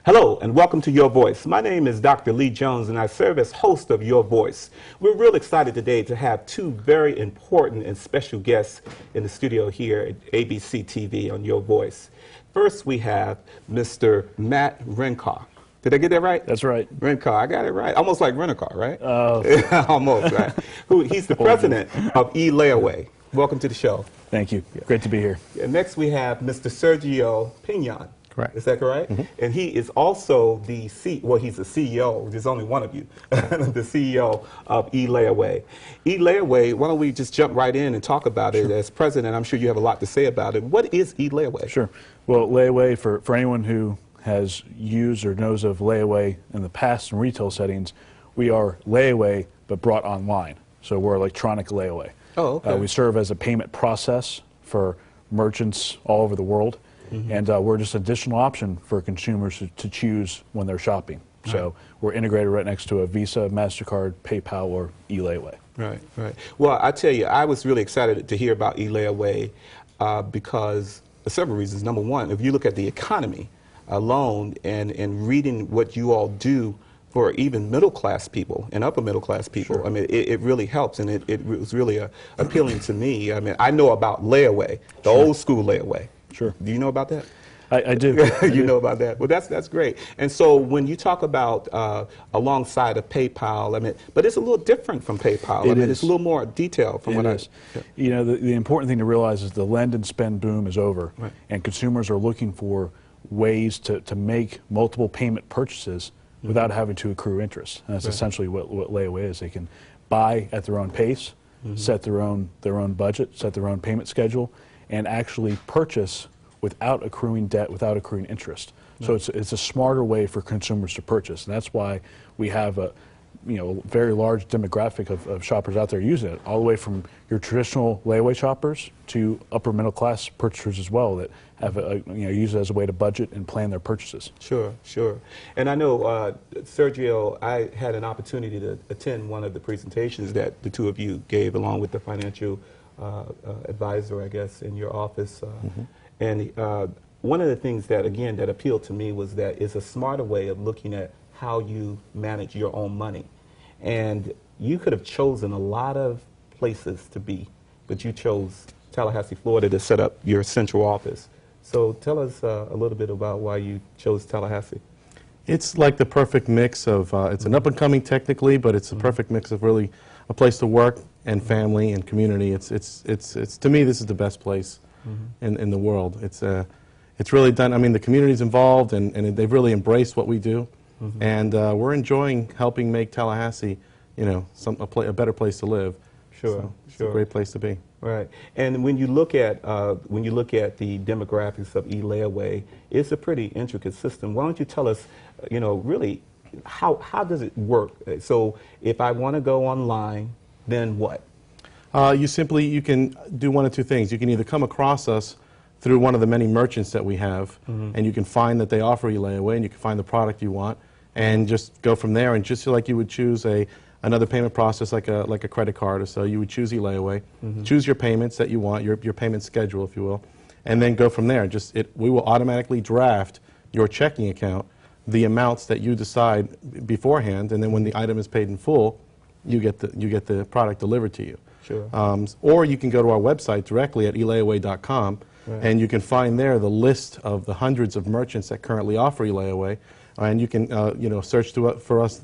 Hello and welcome to Your Voice. My name is Dr. Lee Jones and I serve as host of Your Voice. We're real excited today to have two very important and special guests in the studio here at ABC TV on Your Voice. First we have Mr. Matt Rencar. Did I get that right? That's right. Rencar, I got it right. Almost like Rent-A-Car, right? Almost, right. He's the president of eLayaway. Welcome to the show. Thank you. Great to be here. And next we have Mr. Sergio Pinion. Correct. Is that correct? Mm-hmm. And he is also the he's the CEO. There's only one of you, the CEO of eLayaway. eLayaway, why don't we just jump right in and talk about it as president? I'm sure you have a lot to say about it. What is eLayaway? Sure. Well, Layaway, for anyone who has used or knows of Layaway in the past in retail settings, we are Layaway but brought online. So we're electronic Layaway. Oh, okay. We serve as a payment process for merchants all over the world. Mm-hmm. And we're just an additional option for consumers to choose when they're shopping. Right. So we're integrated right next to a Visa, MasterCard, PayPal, or eLayaway. Right, right. Well, I tell you, I was really excited to hear about eLayaway because for several reasons. Number one, if you look at the economy alone and reading what you all do for even middle-class people and upper-middle-class people, sure. I mean, it really helps, and it was really appealing to me. I mean, I know about Layaway, the sure. old school Layaway. Sure. Do you know about that? I do. You know about that? Well, that's great. And so when you talk about alongside of PayPal, I mean, but it's a little different from PayPal. It's a little more detailed from what I. Yeah. You know, the important thing to realize is the lend and spend boom is over, right. and consumers are looking for ways to make multiple payment purchases without having to accrue interest. And that's essentially what Layaway is. They can buy at their own pace, set their own budget, set their own payment schedule, and actually purchase without accruing debt, without accruing interest. So it's a smarter way for consumers to purchase, and that's why we have a very large demographic of shoppers out there using it, all the way from your traditional Layaway shoppers to upper middle class purchasers as well that have use it as a way to budget and plan their purchases. Sure, sure. And I know, Sergio, I had an opportunity to attend one of the presentations that the two of you gave along with the financial advisor, I guess, in your office. And one of the things that, again, that appealed to me was that it's a smarter way of looking at how you manage your own money. And you could have chosen a lot of places to be, but you chose Tallahassee, Florida to set up your central office. So tell us a little bit about why you chose Tallahassee. It's like the perfect mix of, it's an up-and-coming technically, but it's a perfect mix of really a place to work and family and community. It's to me, this is the best place in the world. It's really done, I mean, the community's involved and they've really embraced what we do. And we're enjoying helping make Tallahassee, a better place to live. Sure, so it's a great place to be. Right. And when you look at the demographics of eLayaway, it's a pretty intricate system. Why don't you tell us, really, how does it work? So if I want to go online, then what? You can do one of two things. You can either come across us through one of the many merchants that we have, and you can find that they offer eLayaway, and you can find the product you want, and just go from there. And just like you would choose another payment process like a credit card or so, you would choose eLayaway, choose your payments that you want, your payment schedule, if you will, and then go from there. We will automatically draft your checking account, the amounts that you decide beforehand, and then when the item is paid in full, you get the product delivered to you. Sure. Or you can go to our website directly at elayaway.com, and you can find there the list of the hundreds of merchants that currently offer eLayaway, and you can search for us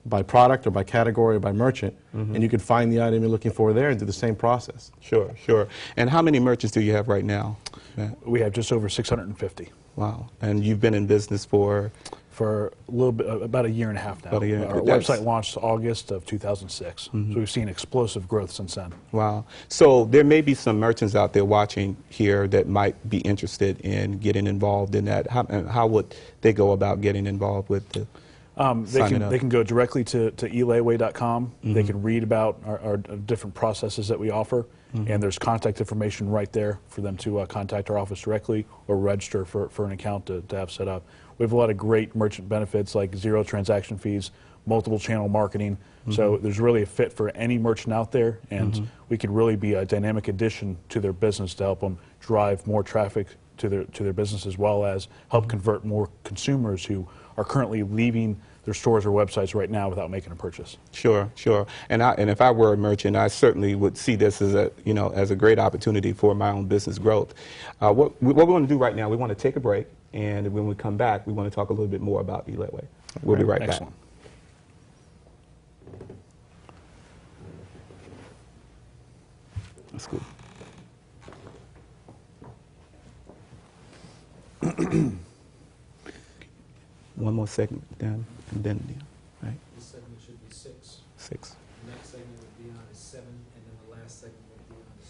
by product or by category or by merchant, and you can find the item you're looking for there and do the same process. Sure, sure. And how many merchants do you have right now, Matt? We have just over 650. Wow. And you've been in business for a little bit, about a year and a half now. About a year. Our website launched August of 2006, so we've seen explosive growth since then. Wow. So there may be some merchants out there watching here that might be interested in getting involved in that. How would they go about getting involved with the they can go directly to elayaway.com. They can read about our different processes that we offer, and there's contact information right there for them to contact our office directly or register for an account to have set up. We have a lot of great merchant benefits like 0 transaction fees, multiple channel marketing. So there's really a fit for any merchant out there, and we can really be a dynamic addition to their business to help them drive more traffic, to their business, as well as help convert more consumers who are currently leaving their stores or websites right now without making a purchase. Sure, sure. And if I were a merchant, I certainly would see this as a great opportunity for my own business growth. What we're going to do right now, we want to take a break, and when we come back, we want to talk a little bit more about eLayaway. We'll be right back. Excellent. That's good. One more segment, Dan, and then Deion, right? This segment should be 6. 6. The next segment with Deion is 7, and then the last segment with Deion is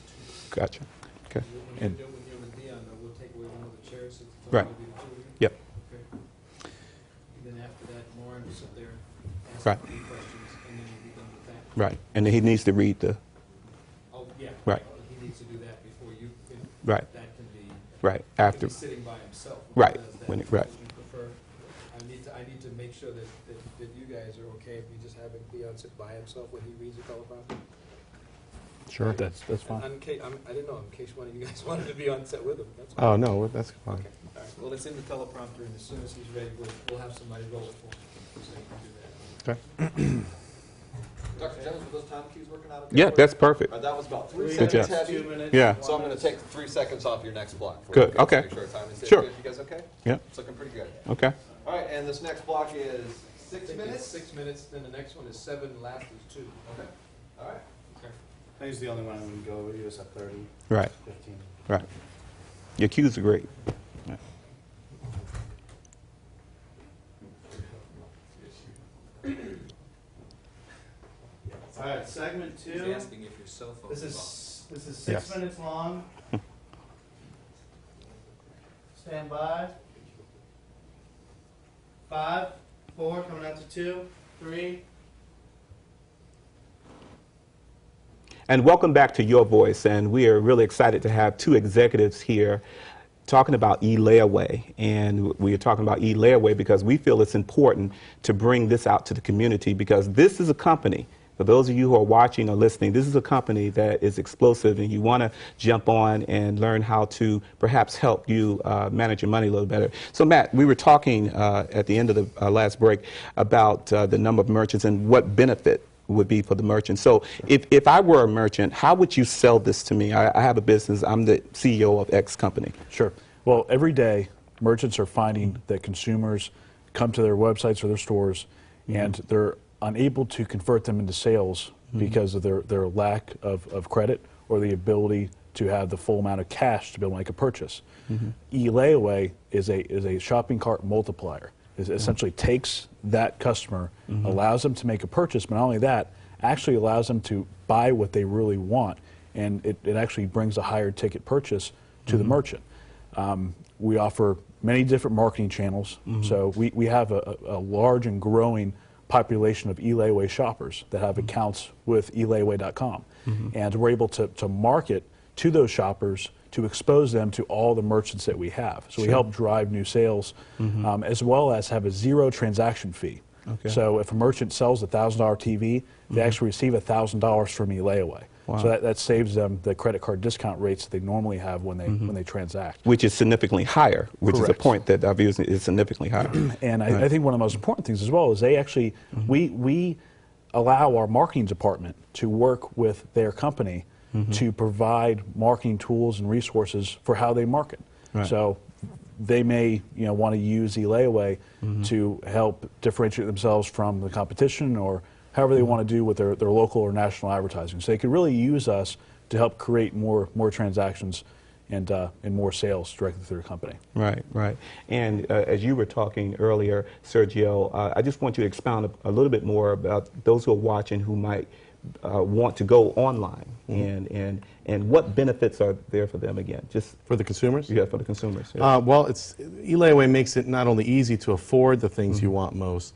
2. Gotcha. Okay. When you're done with Deion, though, we'll take away one of the chairs. Since it's Right. only gonna be the 2 of you. Yep. Okay. And then after that, Lauren will sit there, ask Right. a few questions, and then we'll be done with that. Right. And then he needs to read the. Oh, yeah. Right. He needs to do that before you. Right. That can be. Right. He After. can be sitting by himself. Right. He does that. When it- Would right. you prefer? I need to make sure that you guys are okay if we just have Deion sit by himself when he reads the teleprompter. Sure, that's fine. I didn't know, in case one of you guys wanted to be on set with him, that's fine. Oh, no, that's fine. Okay, all right, well, it's in the teleprompter, and as soon as he's ready, we'll have somebody roll it for him, so you can do that. Okay. Dr. Jones, were those time keys working out okay? Yeah, that's perfect. That was about 3 Good seconds job. heavy. 2 minutes. Yeah. So I'm going to take 3 seconds off your next block. for Good, you. okay. Make sure our time is Sure. good. You guys okay? Yeah. It's looking pretty good. Okay. All right, and this next block is 6 Take minutes? 6 minutes, then the next one is 7, and last is 2. Okay. All right. Okay. I was the only one who would go, he was at 30, Right. 15. Right. Your cues are great. Right. All right, segment He's 2. asking if your cell phone This is off. is 6 Yes. minutes long. Stand by. 5, 4, coming out to 2, 3. And welcome back to Your Voice. And we are really excited to have 2 executives here talking about eLayaway. And we are talking about eLayaway because we feel it's important to bring this out to the community, because this is a company. For those of you who are watching or listening, this is a company that is explosive, and you want to jump on and learn how to perhaps help you manage your money a little better. So, Matt, we were talking at the end of the last break about the number of merchants and what benefit would be for the merchant. So if I were a merchant, how would you sell this to me? I have a business. I'm the CEO of X company. Sure. Well, every day, merchants are finding that consumers come to their websites or their stores, and they're unable to convert them into sales because of their lack of credit or the ability to have the full amount of cash to be able to make a purchase. eLayaway is a shopping cart multiplier. It essentially takes that customer, allows them to make a purchase, but not only that, actually allows them to buy what they really want, and it actually brings a higher ticket purchase to the merchant. We offer many different marketing channels, so we have a large and growing population of eLayaway shoppers that have accounts with eLayaway.com, and we're able to market to those shoppers to expose them to all the merchants that we have. So we help drive new sales, as well as have a 0 transaction fee. Okay. So if a merchant sells a $1,000 TV, they actually receive $1,000 from eLayaway. Wow. So that saves them the credit card discount rates that they normally have when they transact. Which is significantly higher, which is a Correct. point that I've used, is significantly higher. And I think one of the most important things as well is they actually, we allow our marketing department to work with their company to provide marketing tools and resources for how they market. Right. So they may want to use eLayaway to help differentiate themselves from the competition, or however they want to do with their local or national advertising. So they could really use us to help create more transactions and more sales directly through their company. Right, right. And as you were talking earlier, Sergio, I just want you to expound a little bit more about those who are watching who might want to go online, and what benefits are there for them again? Just For the consumers? yeah, for the consumers. Yeah. Well, eLayaway makes it not only easy to afford the things you want most,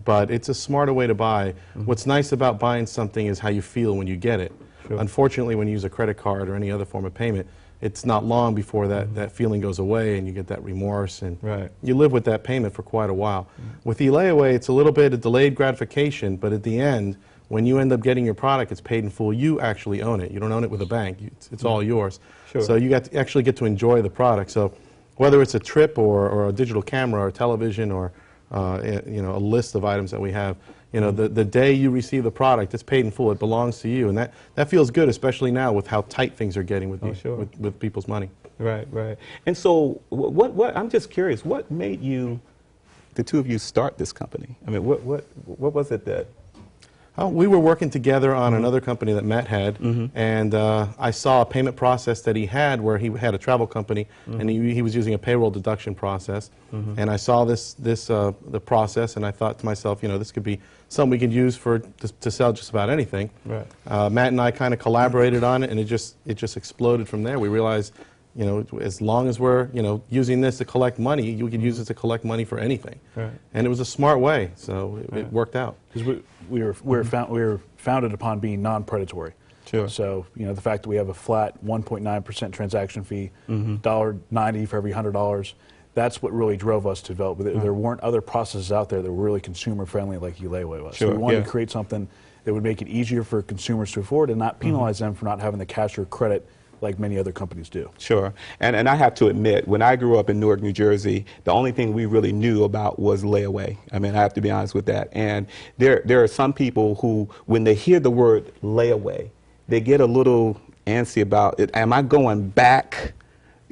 but it's a smarter way to buy. What's nice about buying something is how you feel when you get it. Sure. Unfortunately, when you use a credit card or any other form of payment, it's not long before that feeling goes away and you get that remorse, and Right. you live with that payment for quite a while. With eLayaway, it's a little bit of delayed gratification, but at the end, when you end up getting your product, it's paid in full. You actually own it. You don't own it with a bank. It's all yours. Sure. So you actually get to enjoy the product. So Whether it's a trip or a digital camera or television or a list of items that we have, the day you receive the product, it's paid in full. It belongs to you, and that feels good, especially now with how tight things are getting with with people's money. Right, right. And so, what? I'm just curious. What made you, the two of you, start this company? I mean, what was it that? Oh, we were working together on another company that Matt had, and I saw a payment process that he had where he had a travel company, and he was using a payroll deduction process. And I saw the process, and I thought to myself, this could be something we could use to sell just about anything. Right. Matt and I kind of collaborated on it, and it just exploded from there. We realized, as long as we're using this to collect money, you can use it to collect money for anything. Right. And it was a smart way, so it worked out. Because we were founded upon being non-predatory. Sure. So the fact that we have a flat 1.9% transaction fee, $1.90 for every $100, that's what really drove us to develop. There weren't other processes out there that were really consumer friendly like eLayaway was. Sure. So we wanted to create something that would make it easier for consumers to afford and not penalize them for not having the cash or credit like many other companies do. Sure. And I have to admit, when I grew up in Newark, New Jersey, the only thing we really knew about was layaway. I mean, I have to be honest with that. And there are some people who, when they hear the word layaway, they get a little antsy about it. Am I going back?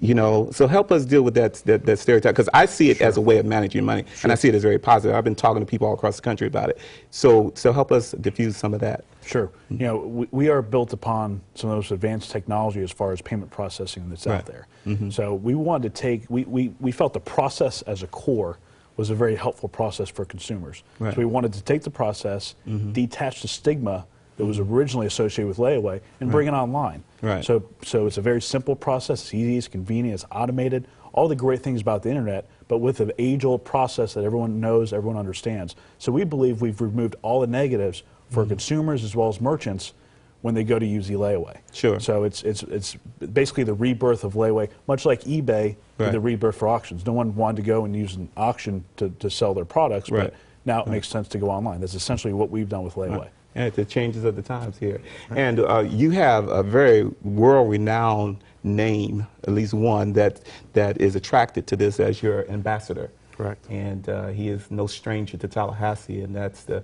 So help us deal with that stereotype, because I see it as a way of managing money, and I see it as very positive. I've been talking to people all across the country about it. So help us diffuse some of that. Sure. We are built upon some of the most advanced technology as far as payment processing that's out there. So we wanted to we felt the process as a core was a very helpful process for consumers. Right. So we wanted to take the process, detach the stigma that was originally associated with layaway, and bring it online. Right. So it's a very simple process. It's easy, it's convenient, it's automated, all the great things about the internet, but with an age-old process that everyone knows, everyone understands. So we believe we've removed all the negatives for consumers as well as merchants when they go to use eLayaway. Sure. So it's basically the rebirth of layaway, much like eBay did the rebirth for auctions. No one wanted to go and use an auction to sell their products, but now it makes sense to go online. That's essentially what we've done with layaway. Right. And it's the changes of the times here. And you have a very world-renowned name, at least one, that is attracted to this as your ambassador. Correct. And he is no stranger to Tallahassee, and that's the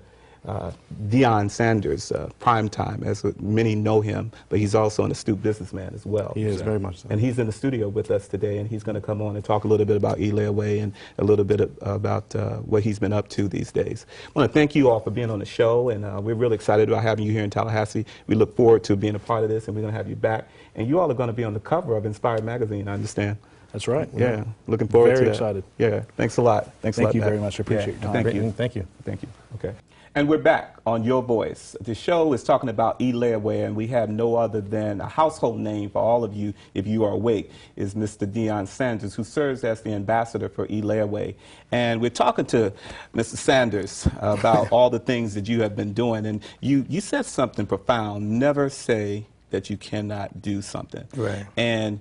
Deion Sandars, prime time, as many know him, but he's also an astute businessman as well. He is, very much so. And he's in the studio with us today, and he's going to come on and talk a little bit about eLayaway and a little bit about what he's been up to these days. I want to thank you all for being on the show, and we're really excited about having you here in Tallahassee. We look forward to being a part of this, and we're going to have you back. And you all are going to be on the cover of Inspired Magazine, I understand. That's right. Yeah, looking forward to that. Very excited. Yeah, thanks a lot. Thank you very much. I appreciate your time. Thank you. Thank you. Thank you. Okay. And we're back on Your Voice. The show is talking about eLayaway, and we have no other than a household name for all of you, if you are awake, is Mr. Deion Sandars, who serves as the ambassador for eLayaway. And we're talking to Mr. Sanders about all the things that you have been doing. And you said something profound: never say that you cannot do something. Right. And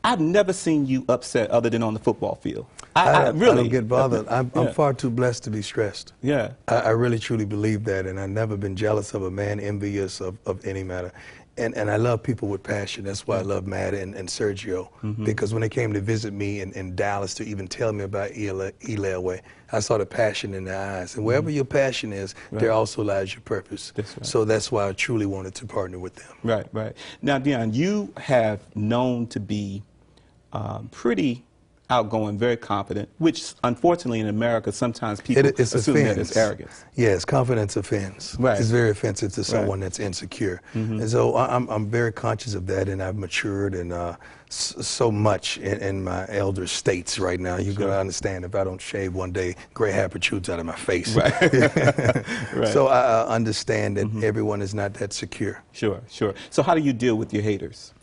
I've never seen you upset other than on the football field. I really don't get bothered. I'm far too blessed to be stressed. Yeah. I really truly believe that, and I've never been jealous of a man, envious of any matter. And I love people with passion. That's why I love Matt and Sergio, because when they came to visit me in Dallas to even tell me about eLayaway, I saw the passion in their eyes. And wherever your passion is, there also lies your purpose. That's right. So that's why I truly wanted to partner with them. Right, right. Now, Deion, you have known to be pretty outgoing, very confident, which unfortunately in America sometimes people assume that it's arrogance. Yes, confidence offends. Right. It's very offensive to someone that's insecure. And so I'm very conscious of that, and I've matured and so much in my elder states right now. You gotta understand, if I don't shave one day, gray hair protrudes out of my face. Right. Right. So I understand that everyone is not that secure. Sure, sure. So how do you deal with your haters?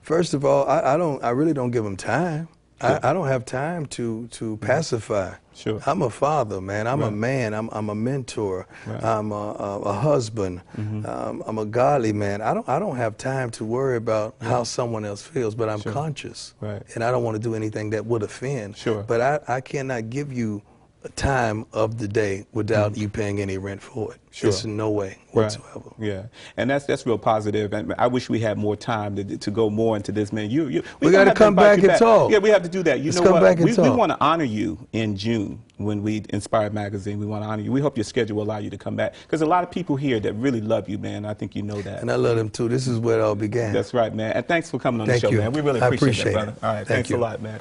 First of all, I really don't give them time. Sure. I don't have time to pacify. Sure. I'm a father, man. I'm a man. I'm a mentor. Right. I'm a husband. I'm a godly man. I don't have time to worry about how someone else feels, but I'm conscious. Right. And I don't want to do anything that would offend. Sure. But I cannot give you a time of the day without you paying any rent for it. Sure. It's no way Right. whatsoever. Yeah, and that's real positive. And I wish we had more time to go more into this, man. We gonna gotta have to come invite back you and talk. Yeah, we have to do that. You Let's know come what? back and we talk. want to honor you in June when we Inspire Magazine. We want to honor you. We hope your schedule will allow you to come back because a lot of people here that really love you, man. I think you know that. And I love them too. This is where it all began. That's right, man. And thanks for coming on Thank the show, you. man. We really I appreciate appreciate it, brother. it. All right, Thank thanks you. a lot, man.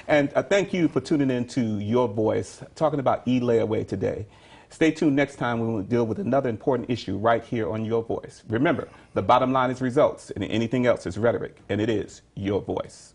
And thank you for tuning in to Your Voice, talking about e-layaway today. Stay tuned next time when we'll deal with another important issue right here on Your Voice. Remember, the bottom line is results, and anything else is rhetoric, and it is Your Voice.